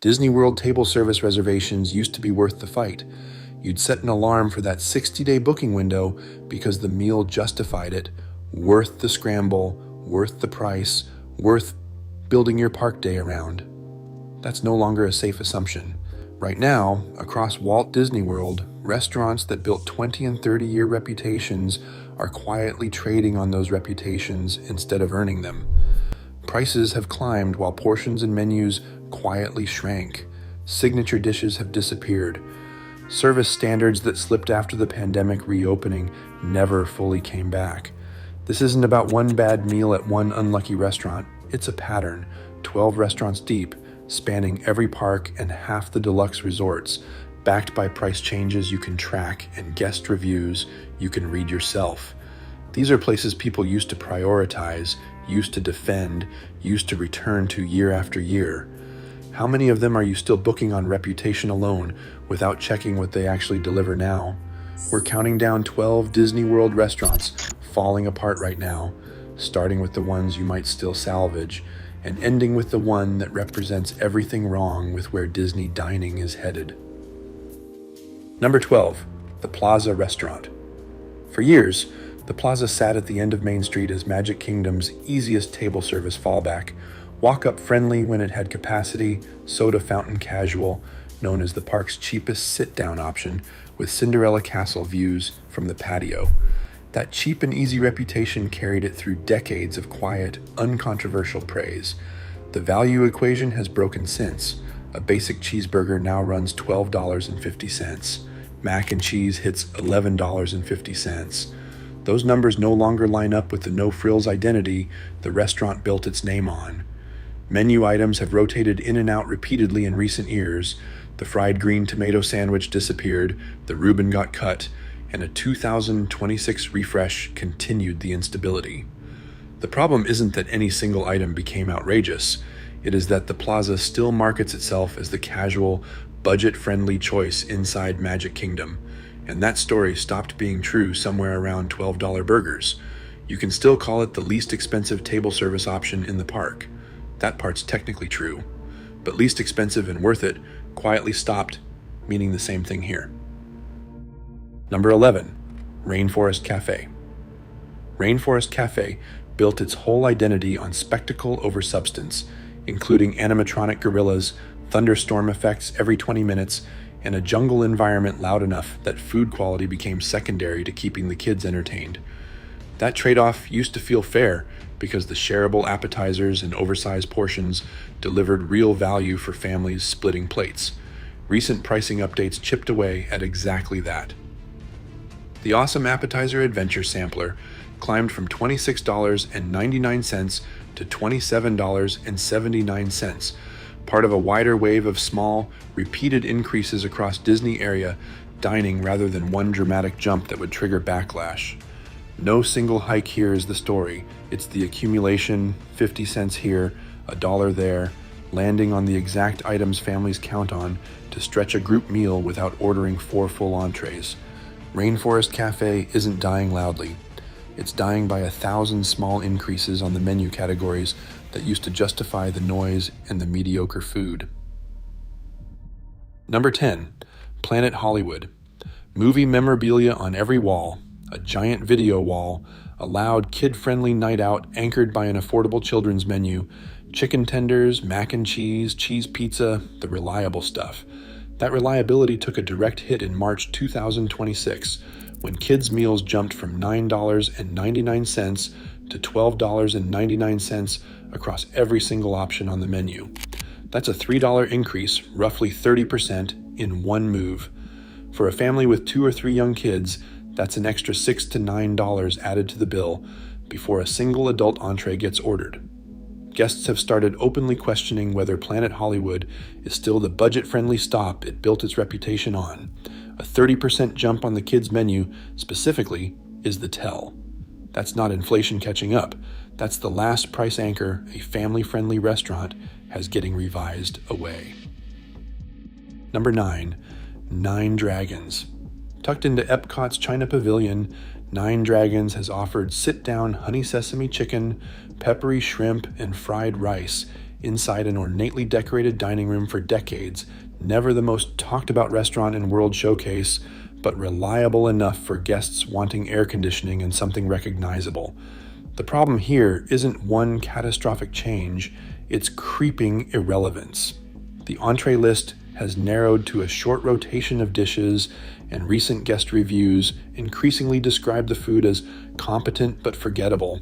Disney World table service reservations used to be worth the fight. You'd set an alarm for that 60-day booking window because the meal justified it, worth the scramble, worth the price, worth building your park day around. That's no longer a safe assumption. Right now, across Walt Disney World, restaurants that built 20 and 30-year reputations are quietly trading on those reputations instead of earning them. Prices have climbed while portions and menus quietly shrank. Signature dishes have disappeared. Service standards that slipped after the pandemic reopening never fully came back. This isn't about one bad meal at one unlucky restaurant. It's a pattern, 12 restaurants deep, spanning every park and half the deluxe resorts, backed by price changes you can track and guest reviews you can read yourself. These are places people used to prioritize, used to defend, used to return to year after year. How many of them are you still booking on reputation alone without checking what they actually deliver now? We're counting down 12 Disney World restaurants falling apart right now, starting with the ones you might still salvage, and ending with the one that represents everything wrong with where Disney dining is headed. Number 12, the Plaza Restaurant. For years, the Plaza sat at the end of Main Street as Magic Kingdom's easiest table service fallback, walk-up friendly when it had capacity, soda fountain casual, known as the park's cheapest sit-down option, with Cinderella castle views from the patio. That cheap and easy reputation carried it through decades of quiet, uncontroversial praise. The value equation has broken since. A basic cheeseburger now runs $12.50. Mac and cheese hits $11.50. Those numbers no longer line up with the no-frills identity the restaurant built its name on. Menu items have rotated in and out repeatedly in recent years. The fried green tomato sandwich disappeared, the Reuben got cut, and a 2026 refresh continued the instability. The problem isn't that any single item became outrageous. It is that the Plaza still markets itself as the casual, budget-friendly choice inside Magic Kingdom, and that story stopped being true somewhere around $12 burgers. You can still call it the least expensive table service option in the park. That part's technically true, but least expensive and worth it quietly stopped meaning the same thing here. Number 11, Rainforest Cafe. Rainforest Cafe built its whole identity on spectacle over substance, including animatronic gorillas, thunderstorm effects every 20 minutes, and a jungle environment loud enough that food quality became secondary to keeping the kids entertained. That trade-off used to feel fair because the shareable appetizers and oversized portions delivered real value for families splitting plates. Recent pricing updates chipped away at exactly that. The Awesome Appetizer Adventure Sampler climbed from $26.99 to $27.79, part of a wider wave of small, repeated increases across Disney area dining rather than one dramatic jump that would trigger backlash. No single hike here is the story. It's the accumulation, 50 cents here, $1 there, landing on the exact items families count on to stretch a group meal without ordering 4 full entrees. Rainforest Cafe isn't dying loudly. It's dying by 1,000 small increases on the menu categories that used to justify the noise and the mediocre food. Number 10, Planet Hollywood. Movie memorabilia on every wall, a giant video wall, a loud kid-friendly night out anchored by an affordable children's menu, chicken tenders, mac and cheese, cheese pizza, the reliable stuff. That reliability took a direct hit in March 2026 when kids' meals jumped from $9.99 to $12.99 across every single option on the menu. That's a $3 increase, roughly 30%, in one move. For a family with 2 or 3 young kids, that's an extra $6 to $9 added to the bill before a single adult entree gets ordered. Guests have started openly questioning whether Planet Hollywood is still the budget-friendly stop it built its reputation on. A 30% jump on the kids' menu, specifically, is the tell. That's not inflation catching up. That's the last price anchor a family-friendly restaurant has getting revised away. Number 9, Nine Dragons. Tucked into Epcot's China Pavilion, Nine Dragons has offered sit-down honey sesame chicken, peppery shrimp, and fried rice inside an ornately decorated dining room for decades, never the most talked about restaurant in World Showcase, but reliable enough for guests wanting air conditioning and something recognizable. The problem here isn't one catastrophic change, it's creeping irrelevance. The entree list has narrowed to a short rotation of dishes, and recent guest reviews increasingly describe the food as competent but forgettable,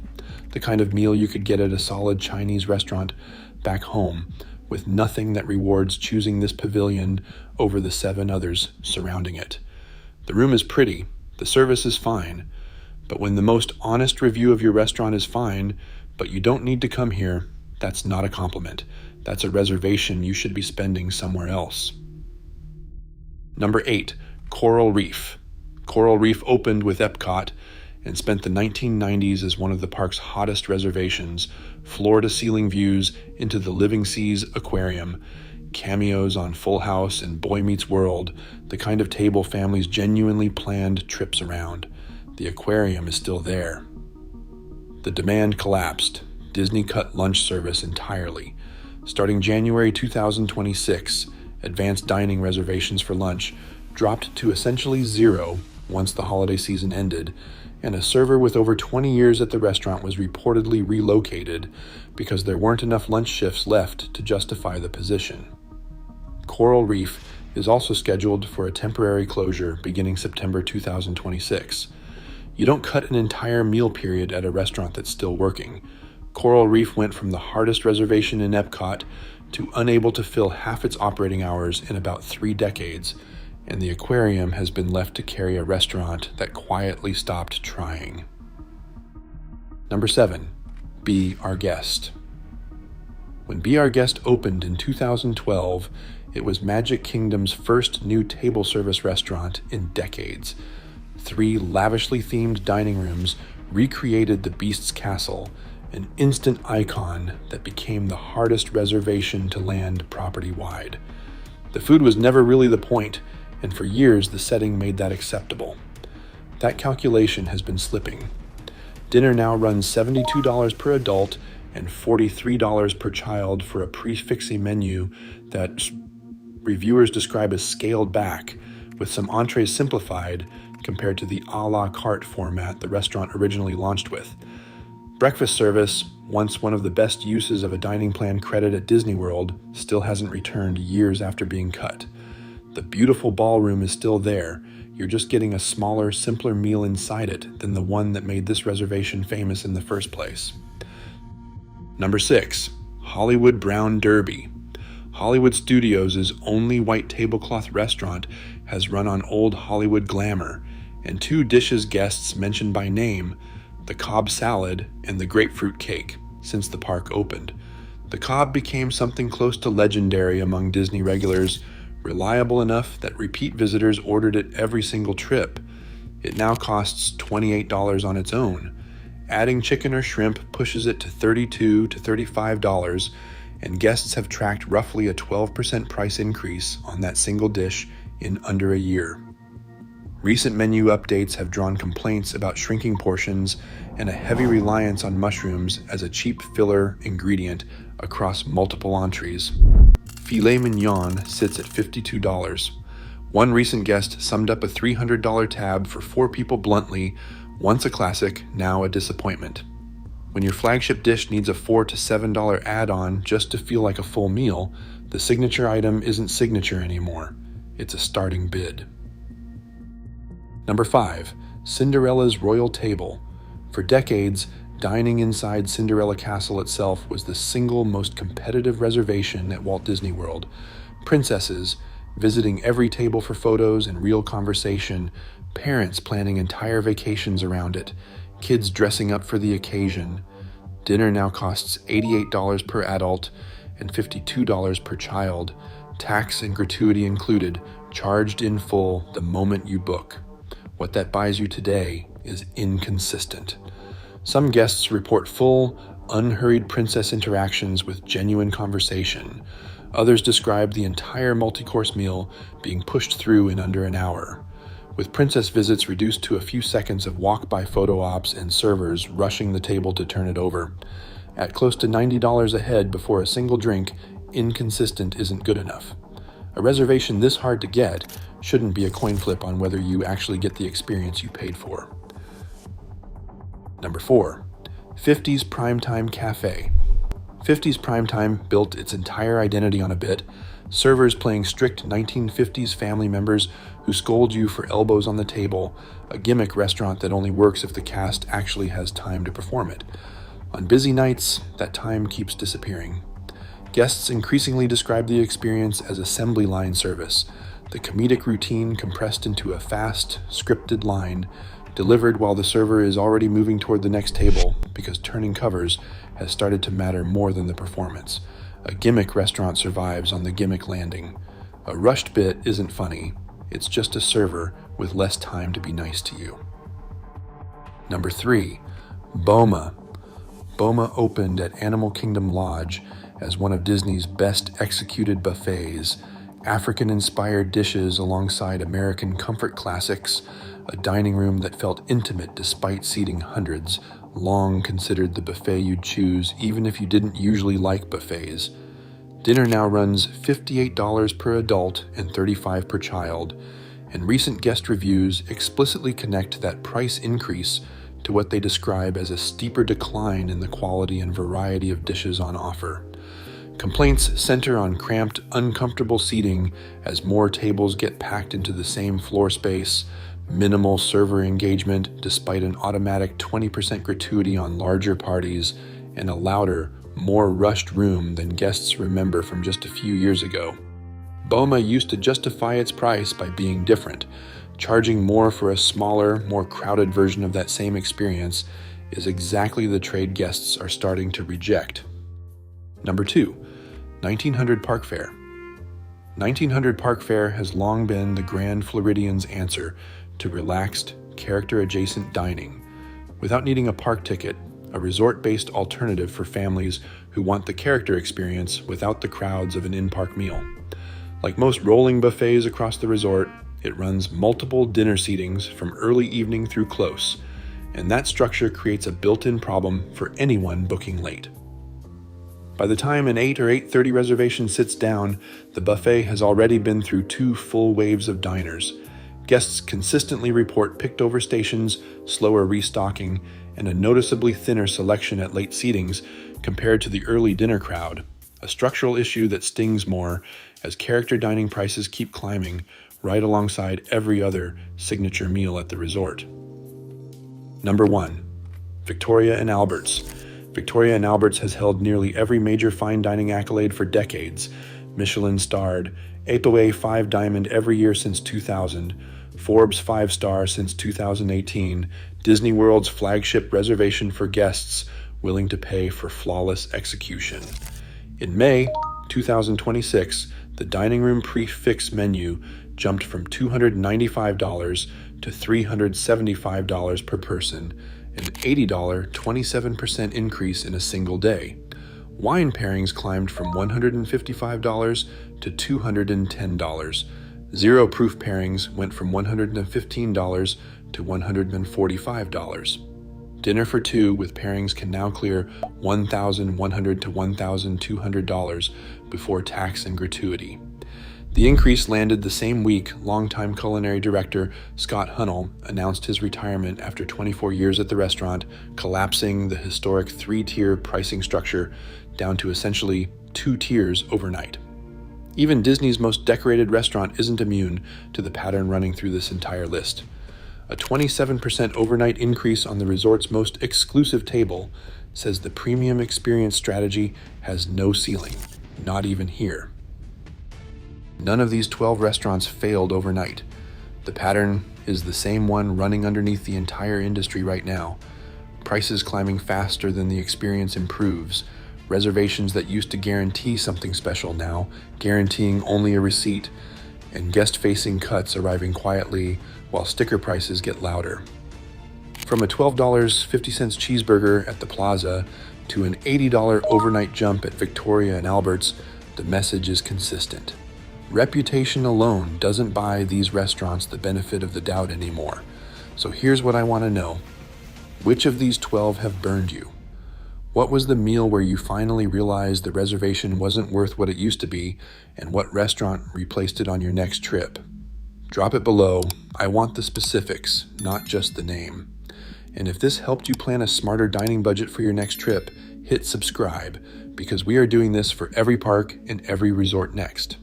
the kind of meal you could get at a solid Chinese restaurant back home, with nothing that rewards choosing this pavilion over the 7 others surrounding it. The room is pretty, the service is fine, but when the most honest review of your restaurant is fine, but you don't need to come here, that's not a compliment. That's a reservation you should be spending somewhere else. Number 8, Coral Reef. Coral Reef opened with Epcot and spent the 1990s as one of the park's hottest reservations, floor-to-ceiling views into the Living Seas aquarium, cameos on Full House and Boy Meets World, the kind of table families genuinely planned trips around. The aquarium is still there. The demand collapsed. Disney cut lunch service entirely. Starting January 2026, advanced dining reservations for lunch dropped to essentially zero once the holiday season ended, and a server with over 20 years at the restaurant was reportedly relocated because there weren't enough lunch shifts left to justify the position. Coral Reef is also scheduled for a temporary closure beginning September 2026. You don't cut an entire meal period at a restaurant that's still working. Coral Reef went from the hardest reservation in Epcot to unable to fill half its operating hours in about 3 decades, and the aquarium has been left to carry a restaurant that quietly stopped trying. Number 7, Be Our Guest. When Be Our Guest opened in 2012, it was Magic Kingdom's first new table service restaurant in decades. 3 lavishly themed dining rooms recreated the Beast's Castle, an instant icon that became the hardest reservation to land property-wide. The food was never really the point, and for years the setting made that acceptable. That calculation has been slipping. Dinner now runs $72 per adult and $43 per child for a prix-fixe menu that reviewers describe as scaled back, with some entrees simplified compared to the a la carte format the restaurant originally launched with. Breakfast service, once one of the best uses of a dining plan credit at Disney World, still hasn't returned years after being cut. The beautiful ballroom is still there. You're just getting a smaller, simpler meal inside it than the one that made this reservation famous in the first place. Number 6, Hollywood Brown Derby. Hollywood Studios' only white tablecloth restaurant has run on old Hollywood glamour, and 2 dishes guests mentioned by name, the Cobb salad and the grapefruit cake, since the park opened. The Cobb became something close to legendary among Disney regulars, reliable enough that repeat visitors ordered it every single trip. It now costs $28 on its own. Adding chicken or shrimp pushes it to $32 to $35, and guests have tracked roughly a 12% price increase on that single dish in under a year. Recent menu updates have drawn complaints about shrinking portions and a heavy reliance on mushrooms as a cheap filler ingredient across multiple entrees. Filet mignon sits at $52. One recent guest summed up a $300 tab for 4 people bluntly, once a classic, now a disappointment. When your flagship dish needs a $4 to $7 add-on just to feel like a full meal, the signature item isn't signature anymore. It's a starting bid. Number 5, Cinderella's Royal Table. For decades, dining inside Cinderella Castle itself was the single most competitive reservation at Walt Disney World. Princesses visiting every table for photos and real conversation, parents planning entire vacations around it, kids dressing up for the occasion. Dinner now costs $88 per adult and $52 per child, tax and gratuity included, charged in full the moment you book. What that buys you today is inconsistent. Some guests report full, unhurried princess interactions with genuine conversation. Others describe the entire multi-course meal being pushed through in under an hour, with princess visits reduced to a few seconds of walk-by photo ops and servers rushing the table to turn it over. At close to $90 a head before a single drink, inconsistent isn't good enough. A reservation this hard to get shouldn't be a coin flip on whether you actually get the experience you paid for. Number 4. 50s Primetime Cafe. 50s Primetime built its entire identity on a bit: servers playing strict 1950s family members who scold you for elbows on the table, a gimmick restaurant that only works if the cast actually has time to perform it. On busy nights, that time keeps disappearing. Guests increasingly describe the experience as assembly line service, the comedic routine compressed into a fast, scripted line, delivered while the server is already moving toward the next table because turning covers has started to matter more than the performance. A gimmick restaurant survives on the gimmick landing. A rushed bit isn't funny, it's just a server with less time to be nice to you. Number 3. Boma. Boma opened at Animal Kingdom Lodge as one of Disney's best executed buffets, African-inspired dishes alongside American comfort classics, a dining room that felt intimate despite seating hundreds, long considered the buffet you'd choose even if you didn't usually like buffets. Dinner now runs $58 per adult and $35 per child, and recent guest reviews explicitly connect that price increase to what they describe as a steeper decline in the quality and variety of dishes on offer. Complaints center on cramped, uncomfortable seating as more tables get packed into the same floor space, minimal server engagement despite an automatic 20% gratuity on larger parties, and a louder, more rushed room than guests remember from just a few years ago. Boma used to justify its price by being different. Charging more for a smaller, more crowded version of that same experience is exactly the trade guests are starting to reject. Number 2. 1900 Park Fare. 1900 Park Fare has long been the Grand Floridian's answer to relaxed, character-adjacent dining. Without needing a park ticket, a resort-based alternative for families who want the character experience without the crowds of an in-park meal. Like most rolling buffets across the resort, it runs multiple dinner seatings from early evening through close, and that structure creates a built-in problem for anyone booking late. By the time an 8 or 8:30 reservation sits down, the buffet has already been through 2 full waves of diners. Guests consistently report picked-over stations, slower restocking, and a noticeably thinner selection at late seatings compared to the early dinner crowd, a structural issue that stings more as character dining prices keep climbing right alongside every other signature meal at the resort. Number 1. Victoria and Albert's. Victoria and Albert's has held nearly every major fine dining accolade for decades. Michelin-starred, APOA 5-diamond every year since 2000, Forbes 5-star since 2018, Disney World's flagship reservation for guests willing to pay for flawless execution. In May 2026, the dining room prix-fixe menu jumped from $295 to $375 per person, an $80 27% increase in a single day. Wine pairings climbed from $155 to $210. Zero proof pairings went from $115 to $145. Dinner for 2 with pairings can now clear $1,100 to $1,200 before tax and gratuity. The increase landed the same week longtime culinary director Scott Hunnell announced his retirement after 24 years at the restaurant, collapsing the historic 3-tier pricing structure down to essentially 2 tiers overnight. Even Disney's most decorated restaurant isn't immune to the pattern running through this entire list. A 27% overnight increase on the resort's most exclusive table says the premium experience strategy has no ceiling, not even here. None of these 12 restaurants failed overnight. The pattern is the same one running underneath the entire industry right now. Prices climbing faster than the experience improves. Reservations that used to guarantee something special now guaranteeing only a receipt, and guest-facing cuts arriving quietly while sticker prices get louder. From a $12.50 cheeseburger at the Plaza to an $80 overnight jump at Victoria and Albert's, the message is consistent. Reputation alone doesn't buy these restaurants the benefit of the doubt anymore. So here's what I want to know. Which of these 12 have burned you? What was the meal where you finally realized the reservation wasn't worth what it used to be, and what restaurant replaced it on your next trip? Drop it below. I want the specifics, not just the name. And if this helped you plan a smarter dining budget for your next trip, hit subscribe, because we are doing this for every park and every resort next.